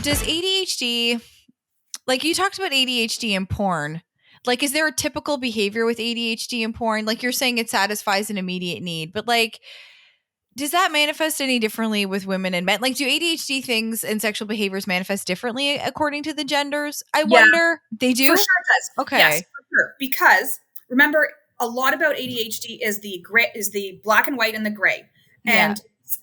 does ADHD, like you talked about ADHD and porn, like is there a typical behavior with ADHD and porn? Like you're saying it satisfies an immediate need, but like does that manifest any differently with women and men? Like do ADHD things and sexual behaviors manifest differently according to the genders? I Yeah, wonder. They do? for sure it does. Okay. Yes, for sure. Because remember, a lot about ADHD is the gray, is the black and white and the gray, Yeah.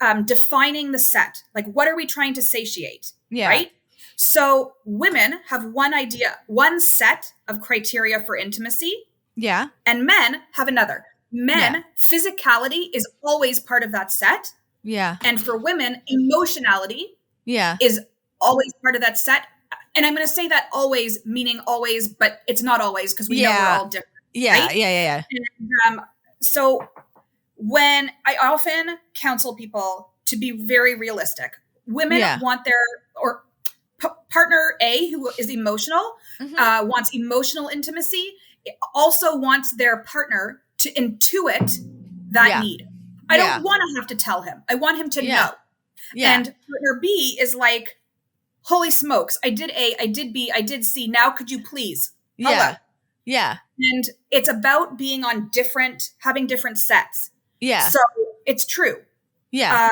and defining the set. Like, what are we trying to satiate? Yeah. Right. So women have one idea, one set of criteria for intimacy. Yeah. And men have another. Men, physicality is always part of that set. Yeah. And for women, emotionality Yeah. is always part of that set. And I'm going to say that always, meaning always, but it's not always because we know we're all different. Yeah. Right? Yeah. And, so when I often counsel people to be very realistic, women want their partner A, who is emotional, wants emotional intimacy, also wants their partner to intuit that need. I don't want to have to tell him. I want him to know. Yeah. And partner B is like, holy smokes, I did A, I did B, I did C. Now could you please? Hello. Yeah. Yeah. And it's about being on having different sets. Yeah. So it's true. Yeah.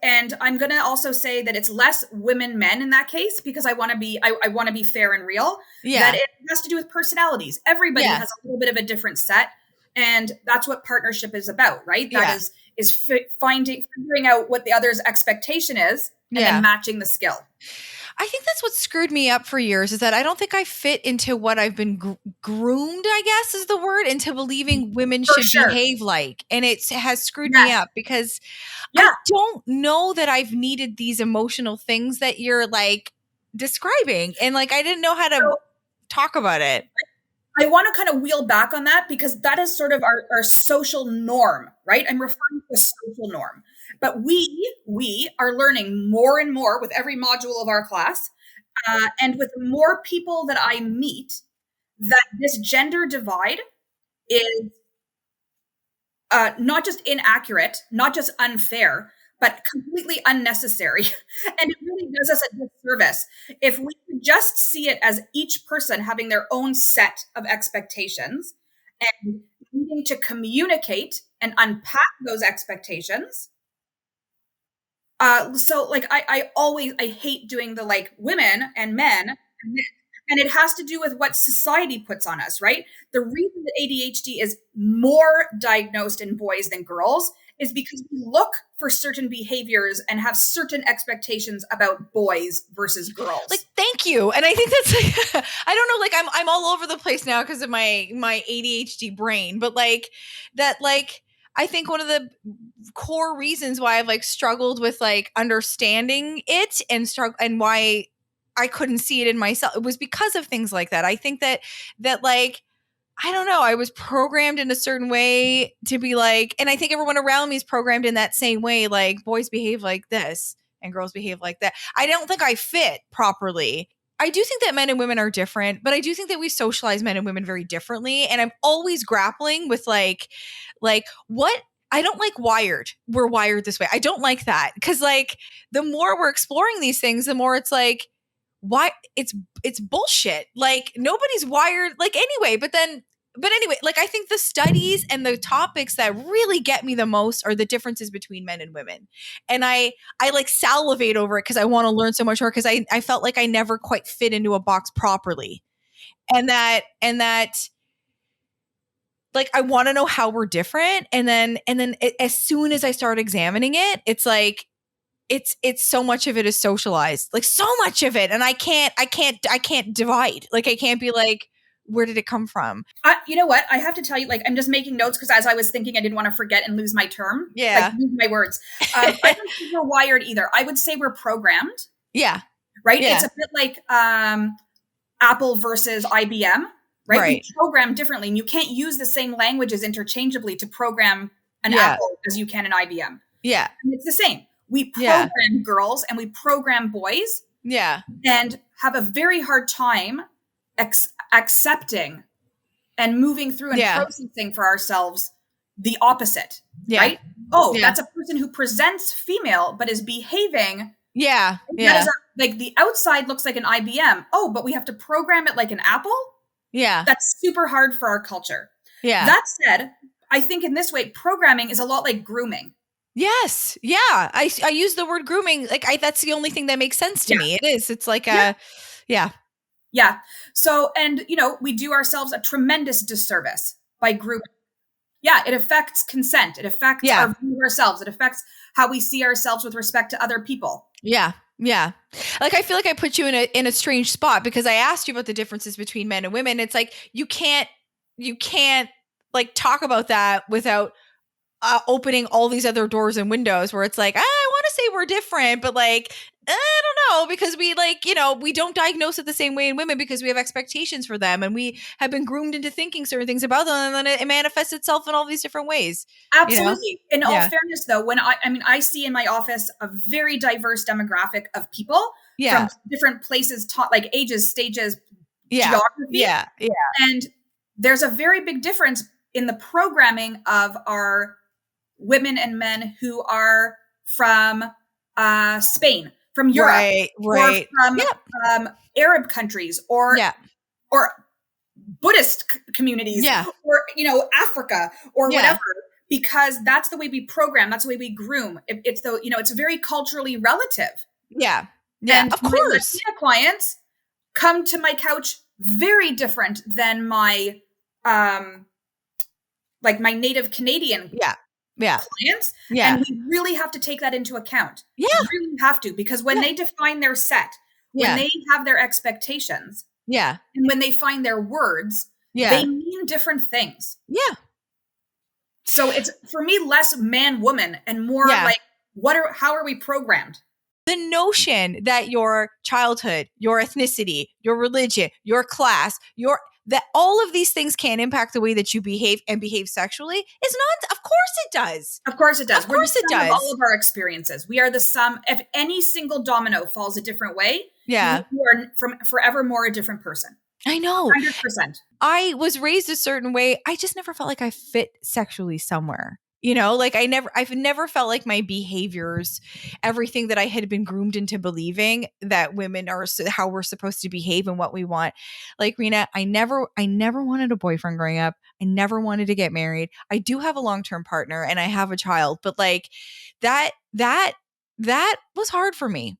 And I'm going to also say that it's less women, men in that case, because I want to be fair and real. Yeah. That it has to do with personalities. Everybody has a little bit of a different set. And that's what partnership is about, right? That is figuring out what the other's expectation is and then matching the skill. I think that's what screwed me up for years is that I don't think I fit into what I've been groomed, I guess is the word, into believing women should behave like. And it has screwed me up because I don't know that I've needed these emotional things that you're like describing. And like, I didn't know how to talk about it. I want to kind of wheel back on that because that is sort of our social norm, right? I'm referring to a social norm. But we are learning more and more with every module of our class. And with more people that I meet, that this gender divide is not just inaccurate, not just unfair, but completely unnecessary. And it really does us a disservice. If we could just see it as each person having their own set of expectations and needing to communicate and unpack those expectations. So like I hate doing the like women and men, and it has to do with what society puts on us, right? The reason that ADHD is more diagnosed in boys than girls is because we look for certain behaviors and have certain expectations about boys versus girls. Like, thank you. And I think that's like, I don't know, like I'm all over the place now because of my ADHD brain, but like that, like, I think one of the core reasons why I've like struggled with like understanding it and why I couldn't see it in myself, it was because of things like that. I think that like, I don't know, I was programmed in a certain way to be like, and I think everyone around me is programmed in that same way, like boys behave like this and girls behave like that. I don't think I fit properly. I do think that men and women are different, but I do think that we socialize men and women very differently. And I'm always grappling with like what I don't like we're wired this way. I don't like that. Cause like the more we're exploring these things, the more it's like, why it's bullshit. Like nobody's wired like anyway, but anyway, like I think the studies and the topics that really get me the most are the differences between men and women. And I like salivate over it because I want to learn so much more because I felt like I never quite fit into a box properly. And that like I want to know how we're different. And then as soon as I start examining it, it's like it's so much of it is socialized, like so much of it. And I can't divide. Like I can't be like, where did it come from? You know what? I have to tell you, like, I'm just making notes because as I was thinking, I didn't want to forget and lose my term. Yeah. Like, lose my words. I don't think we're wired either. I would say we're programmed. Yeah. Right. Yeah. It's a bit like Apple versus IBM. Right. We program differently, and you can't use the same languages interchangeably to program an Apple as you can an IBM. Yeah. And it's the same. We program girls and we program boys. Yeah. And have a very hard time accepting and moving through and processing for ourselves the opposite. Right? Oh, that's a person who presents female but is behaving Yeah. That is Yeah. like the outside looks like an IBM. Oh, but we have to program it like an Apple. Yeah. That's super hard for our culture. Yeah. That said, I think in this way, programming is a lot like grooming. Yes. Yeah. I use the word grooming. Like that's the only thing that makes sense to me. It is. It's like Yeah. Yeah. Yeah. So, and we do ourselves a tremendous disservice by grooming. Yeah, it affects consent. It affects our view of ourselves. It affects how we see ourselves with respect to other people. Yeah. Yeah. Like I feel like I put you in a strange spot because I asked you about the differences between men and women. It's like you can't like talk about that without opening all these other doors and windows where it's like, I want to say we're different, but like, I don't know, because we like, we don't diagnose it the same way in women because we have expectations for them and we have been groomed into thinking certain things about them, and then it manifests itself in all these different ways. Absolutely. In all fairness, though, when I see in my office a very diverse demographic of people from different places, like ages, stages, geography. Yeah. And there's a very big difference in the programming of our women and men who are from Spain, from Europe, or from Arab countries, or Buddhist communities, or Africa, or whatever, because that's the way we program, that's the way we groom. It's it's very culturally relative. Yeah, and of course. My Latina clients come to my couch very different than my like my native Canadian clients. And we really have to take that into account. We really have to, because when they define their set, when they have their expectations, and when they find their words, they mean different things. So it's, for me, less man woman and more like how are we programmed? The notion that your childhood, your ethnicity, your religion, your class, that all of these things can impact the way that you behave and behave sexually is not. Of course it does. Of course it does. Of course it does. Of all of our experiences. We are the sum. If any single domino falls a different way, you are forevermore a different person. I know. 100%. I was raised a certain way. I just never felt like I fit sexually somewhere. Like I've never felt like my behaviors, everything that I had been groomed into believing that women are how we're supposed to behave and what we want. Like, Rina, I never wanted a boyfriend growing up. I never wanted to get married. I do have a long-term partner and I have a child, but like that was hard for me.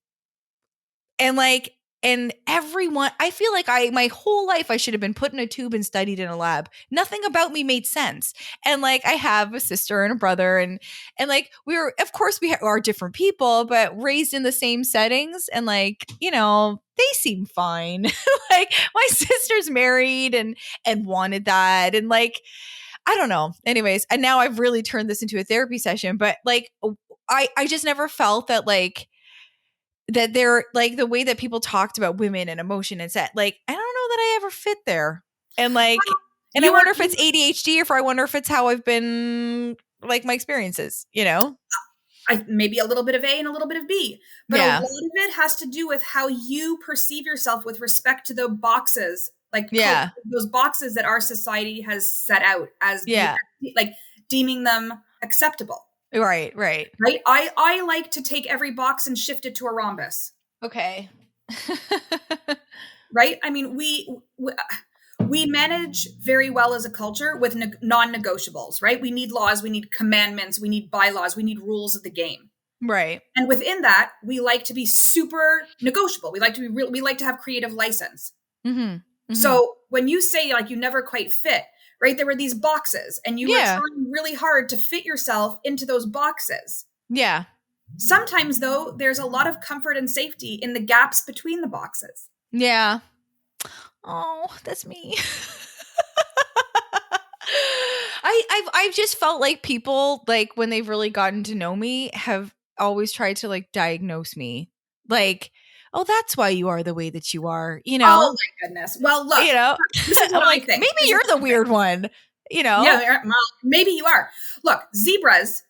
And everyone, I feel like my whole life I should have been put in a tube and studied in a lab. Nothing about me made sense. And like, I have a sister and a brother, and like, of course we are different people, but raised in the same settings, and like, they seem fine. Like, my sister's married and wanted that. And like, I don't know. Anyways, and now I've really turned this into a therapy session, but like, I just never felt that like, that they're like the way that people talked about women and emotion and set, like, I don't know that I ever fit there. And like, and I wonder if it's ADHD, or if I wonder if it's how I've been, like, my experiences, maybe a little bit of A and a little bit of B, but a lot of it has to do with how you perceive yourself with respect to the boxes, like those boxes that our society has set out as like deeming them acceptable. Right. I like to take every box and shift it to a rhombus. Okay. Right? I mean, we manage very well as a culture with non-negotiables, right? We need laws, we need commandments, we need bylaws, we need rules of the game. Right. And within that, we like to be super negotiable. We like to be we like to have creative license. Mm-hmm. Mm-hmm. So when you say like you never quite fit, right? There were these boxes and you were trying really hard to fit yourself into those boxes. Yeah. Sometimes, though, there's a lot of comfort and safety in the gaps between the boxes. Yeah. Oh, that's me. I've just felt like people, like, when they've really gotten to know me, have always tried to like diagnose me. Like, oh, that's why you are the way that you are, Oh my goodness. Well, look, this is what I'm like, I think. Maybe you're the weird one, Yeah, well, maybe you are. Look, zebras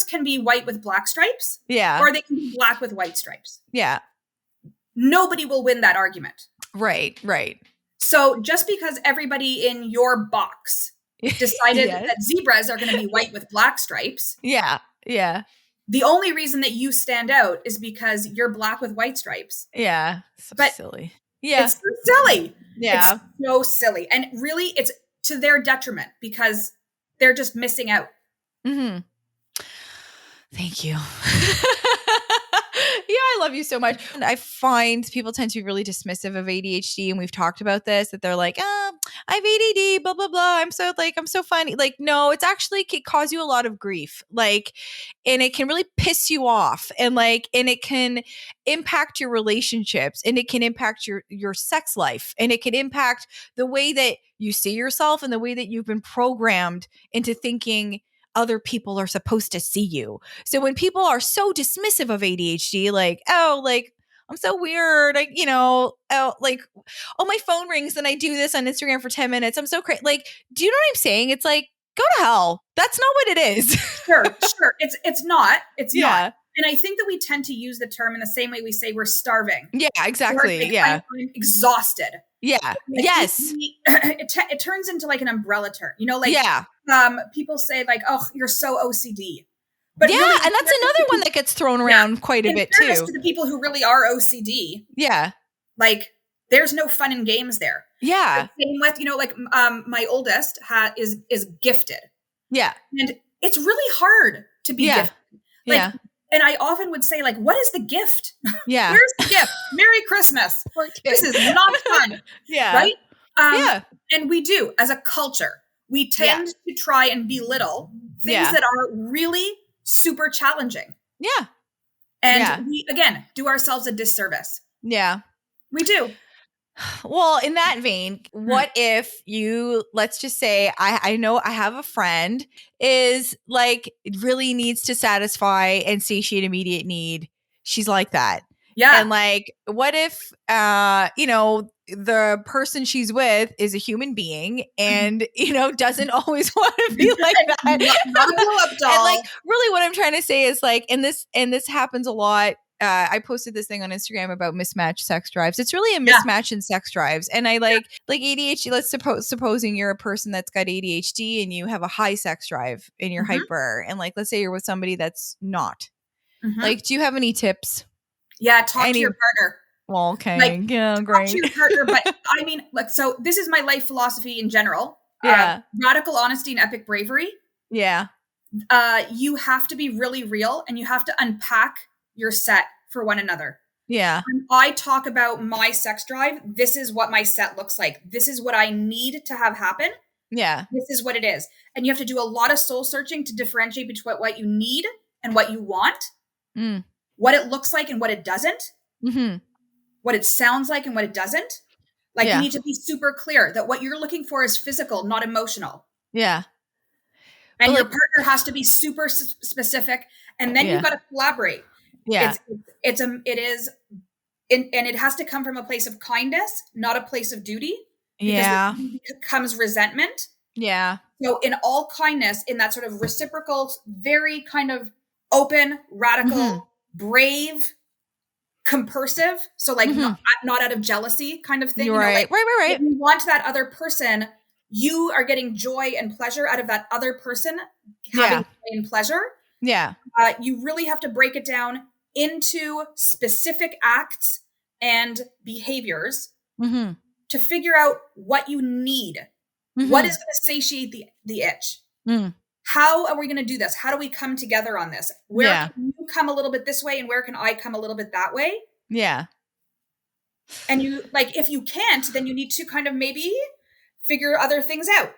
can be white with black stripes. Yeah. Or they can be black with white stripes. Yeah. Nobody will win that argument. Right. So just because everybody in your box decided that zebras are going to be white with black stripes. Yeah. The only reason that you stand out is because you're black with white stripes. Yeah. So but silly. Yeah. It's so silly. Yeah. It's so silly. And really, it's to their detriment because they're just missing out. Mm-hmm. Thank you. Yeah, I love you so much. And I find people tend to be really dismissive of ADHD, and we've talked about this, that they're like, I have ADD, blah, blah, blah. I'm so funny. Like, no, it's actually can cause you a lot of grief. Like, and it can really piss you off, and it can impact your relationships, and it can impact your sex life, and it can impact the way that you see yourself and the way that you've been programmed into thinking other people are supposed to see you. So when people are so dismissive of ADHD, like, oh, like, I'm so weird, like, oh, my phone rings and I do this on Instagram for 10 minutes. I'm so crazy. Like, do you know what I'm saying? It's like, go to hell. That's not what it is. Sure. It's not. Not. And I think that we tend to use the term in the same way we say we're starving. Yeah, exactly. Like, yeah. I'm exhausted. Yeah. Like, yes. It turns into like an umbrella term, like, yeah. People say like, oh, you're so OCD. But yeah, really, and that's another one that gets thrown around quite a bit too. To the people who really are OCD. Yeah. Like, there's no fun and games there. Yeah. Same with, my oldest is gifted. Yeah. And it's really hard to be gifted. Like, yeah. And I often would say, like, what is the gift? Yeah. Where's the gift? Merry Christmas. This is not fun. Yeah. Right? Yeah. And we do, as a culture, we tend to try and belittle things that are really super challenging. Yeah. And we, again, do ourselves a disservice. Yeah. We do. Well, in that vein, what if let's just say, I know I have a friend is like, really needs to satisfy and satiate immediate need. She's like that. Yeah. And like, what if, the person she's with is a human being and, doesn't always want to be like that. Not a blow up doll. And like, really what I'm trying to say is like, and this happens a lot. I posted this thing on Instagram about mismatched sex drives. It's really a mismatch in sex drives. And I like ADHD. Let's supposing you're a person that's got ADHD and you have a high sex drive and you're hyper. And like, let's say you're with somebody that's not. Like, do you have any tips? Yeah. Talk to your partner. Well, okay. Like, yeah, great. Talk to your partner. But I mean, like, so this is my life philosophy in general. Yeah. Radical honesty and epic bravery. Yeah. You have to be really real and you have to unpack your set for one another. Yeah. When I talk about my sex drive, this is what my set looks like. This is what I need to have happen. Yeah. This is what it is. And you have to do a lot of soul searching to differentiate between what you need and what you want, what it looks like and what it doesn't, what it sounds like and what it doesn't. Like, you need to be super clear that what you're looking for is physical, not emotional. Yeah. And your partner has to be super specific. And then you've got to collaborate. Yeah. It is, and it has to come from a place of kindness, not a place of duty. Yeah. Because comes resentment. Yeah. So in all kindness, in that sort of reciprocal, very kind of open, radical, brave, compersive. So like not out of jealousy kind of thing. Right. Right. You want that other person. You are getting joy and pleasure out of that other person having joy and pleasure. Yeah. You really have to break it down into specific acts and behaviors to figure out what you need. What is going to satiate the itch? How are we going to do this? How do we come together on this? Where can you come a little bit this way and where can I come a little bit that way? Yeah. And you, like, if you can't, then you need to kind of maybe figure other things out.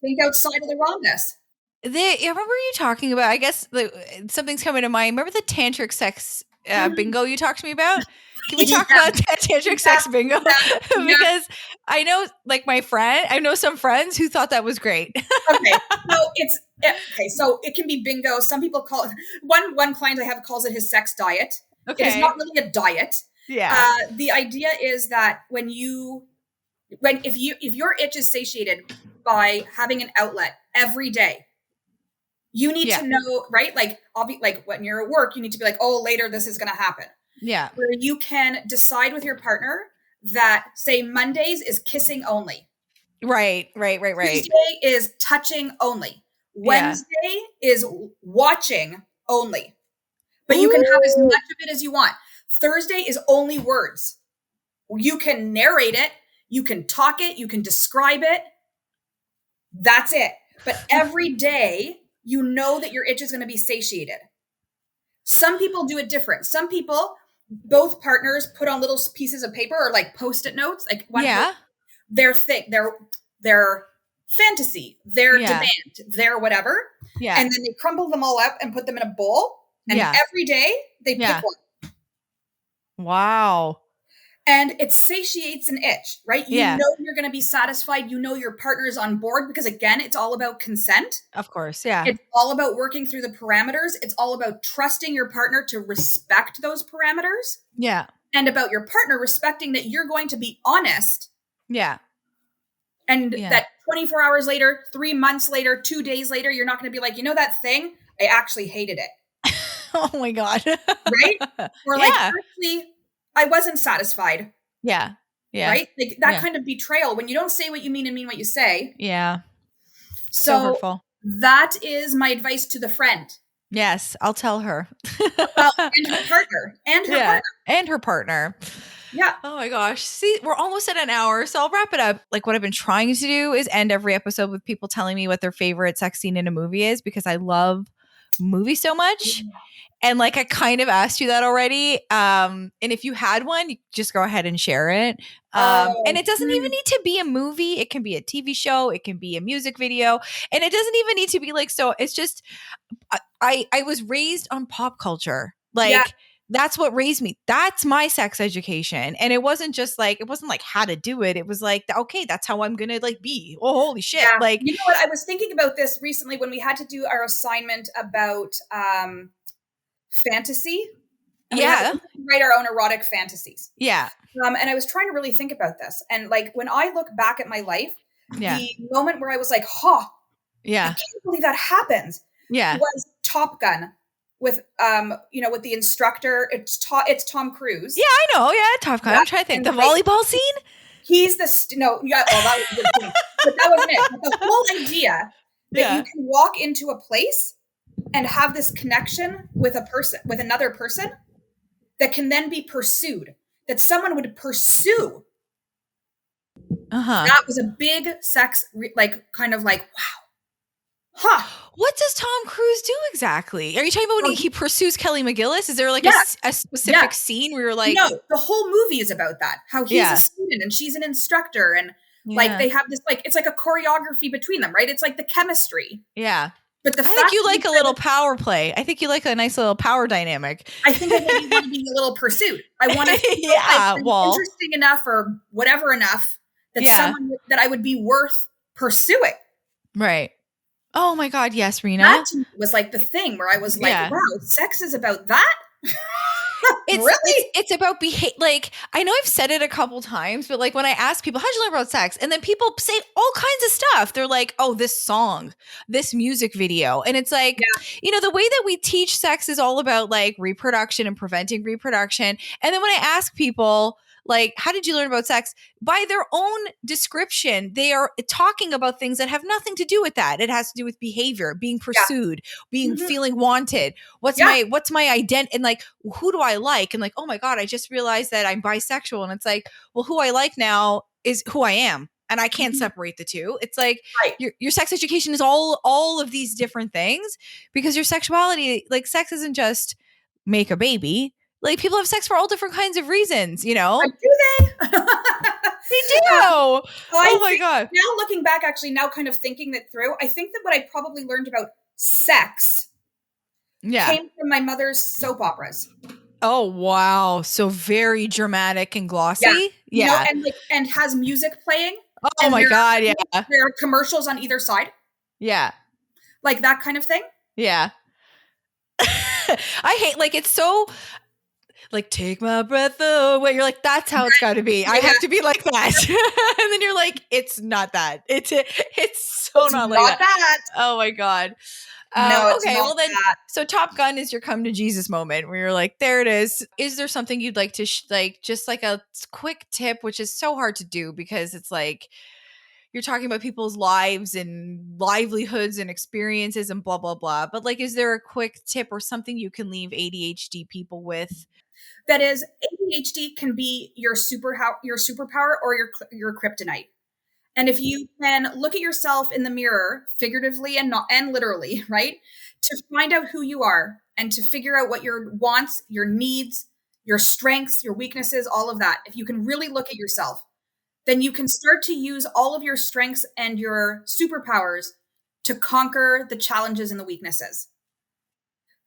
Think outside of the wrongness. I remember you talking about, I guess something's coming to mind. Remember the tantric sex bingo you talked to me about? Can we talk about tantric sex bingo? Because I know, like, I know some friends who thought that was great. So it can be bingo. Some people call it, one client I have calls it his sex diet. Okay. It is not really a diet. Yeah. The idea is that if your itch is satiated by having an outlet every day, you need to know, right? Like, when you're at work, you need to be like, oh, later this is going to happen. Yeah. Where you can decide with your partner that, say, Mondays is kissing only. Right. Tuesday is touching only. Wednesday is watching only. but you can have as Ooh. much of it as you want. Thursday is only words. You can narrate it, you can talk it, you can describe it. That's it. But every day, you know that your itch is going to be satiated. Some people do it different. Some people, both partners put on little pieces of paper or like Post-it notes, like one their thing, their fantasy, their demand, their whatever. Yeah. And then they crumble them all up and put them in a bowl. And every day they pick one. Wow. And it satiates an itch, right? You know you're going to be satisfied. You know your partner is on board because, again, it's all about consent. Of course, yeah. It's all about working through the parameters. It's all about trusting your partner to respect those parameters. Yeah. And about your partner respecting that you're going to be honest. Yeah. And that 24 hours later, 3 months later, 2 days later, you're not going to be like, you know that thing? I actually hated it. Oh my God. Right? Or like, actually, I wasn't satisfied. Yeah. Yeah. Right? Like that kind of betrayal when you don't say what you mean and mean what you say. Yeah. So hurtful. That is my advice to the friend. Yes, I'll tell her. Well, and her partner. And her partner. And her partner. Yeah. Oh my gosh. See, we're almost at an hour, so I'll wrap it up. Like what I've been trying to do is end every episode with people telling me what their favorite sex scene in a movie is because I love movies so much. And like I kind of asked you that already. And if you had one, you just go ahead and share it. And it doesn't even need to be a movie. It can be a TV show. It can be a music video. And it doesn't even need to be like, so it's just, I was raised on pop culture. Like that's what raised me. That's my sex education. And it wasn't just like, it wasn't like how to do it. It was like, okay, that's how I'm going to like be. Oh, holy shit. Yeah. Like, you know what? I was thinking about this recently when we had to do our assignment about, fantasy. And we had to write our own erotic fantasies. Yeah. And I was trying to really think about this. And like when I look back at my life, the moment where I was like, I can't believe that happens. Was Top Gun with with the instructor. It's Tom Cruise. Yeah, I know. Yeah, Top Gun. I'm trying to think. The volleyball scene? He's that was a good scene. But that wasn't it. But the whole idea that you can walk into a place and have this connection with another person that can then be pursued, that someone would pursue. That was a big sex, kind of like, wow. What does Tom Cruise do exactly? Are you talking about when he pursues Kelly McGillis? Is there like a specific scene where you're like... No, the whole movie is about that. How he's a student and she's an instructor and like they have this, like, it's like a choreography between them, right? It's like the chemistry. Yeah. But I think you like a little power play. I think you like a nice little power dynamic. I think I maybe want to be a little pursued. I want to feel interesting enough or whatever enough that someone that I would be worth pursuing. Right. Oh my God. Yes, Rina. That was like the thing where I was like, wow, sex is about that? It's about like, I know I've said it a couple times, but like when I ask people, how'd you learn about sex? And then people say all kinds of stuff. They're like, oh, this song, this music video. And it's like, the way that we teach sex is all about like reproduction and preventing reproduction. And then when I ask people, like, how did you learn about sex? By their own description, they are talking about things that have nothing to do with that. It has to do with behavior, being pursued, feeling wanted. What's my identity? And like, who do I like? And like, oh my God, I just realized that I'm bisexual. And it's like, well, who I like now is who I am. And I can't separate the two. It's like your sex education is all of these different things because your sexuality, like sex isn't just make a baby. Like people have sex for all different kinds of reasons, Do they? They do. Oh my God. Now looking back, actually now kind of thinking that through, I think that what I probably learned about sex came from my mother's soap operas. Oh, wow. So very dramatic and glossy. Yeah. And has music playing. Oh my God. Yeah. There are commercials on either side. Yeah. Like that kind of thing. Yeah. I hate, like, it's so... like, take my breath away. You're like, that's how it's got to be. I have to be like that. And then you're like, it's not that. It's so not like that. Oh my God. No, okay. Well then, so Top Gun is your come to Jesus moment where you're like, there it is. Is there something you'd like to just like a quick tip, which is so hard to do because it's like, you're talking about people's lives and livelihoods and experiences and blah, blah, blah. But like, is there a quick tip or something you can leave ADHD people with? That is, ADHD can be your superpower or your kryptonite. And if you can look at yourself in the mirror, figuratively and literally, right, to find out who you are and to figure out what your wants, your needs, your strengths, your weaknesses, all of that. If you can really look at yourself, then you can start to use all of your strengths and your superpowers to conquer the challenges and the weaknesses.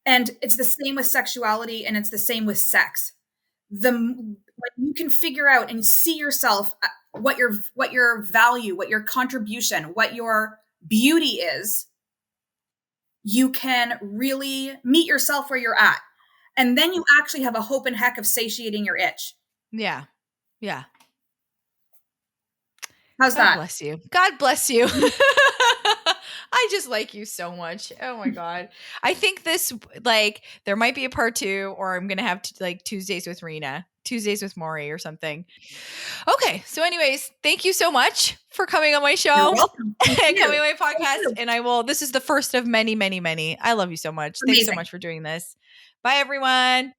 And it's the same with sexuality, and it's the same with sex. When you can figure out and see yourself, what your value, what your contribution, what your beauty is, you can really meet yourself where you're at. And then you actually have a hope and heck of satiating your itch. Yeah. Yeah. How's God that? bless you. God bless you. I just like you so much. Oh my God. I think this, like, there might be a part 2, or I'm going to have like Tuesdays with Rina, Tuesdays with Maury or something. Okay. So anyways, thank you so much for coming on my show. You're welcome. And coming on my podcast. And this is the first of many, many, many. I love you so much. Amazing. Thanks so much for doing this. Bye, everyone.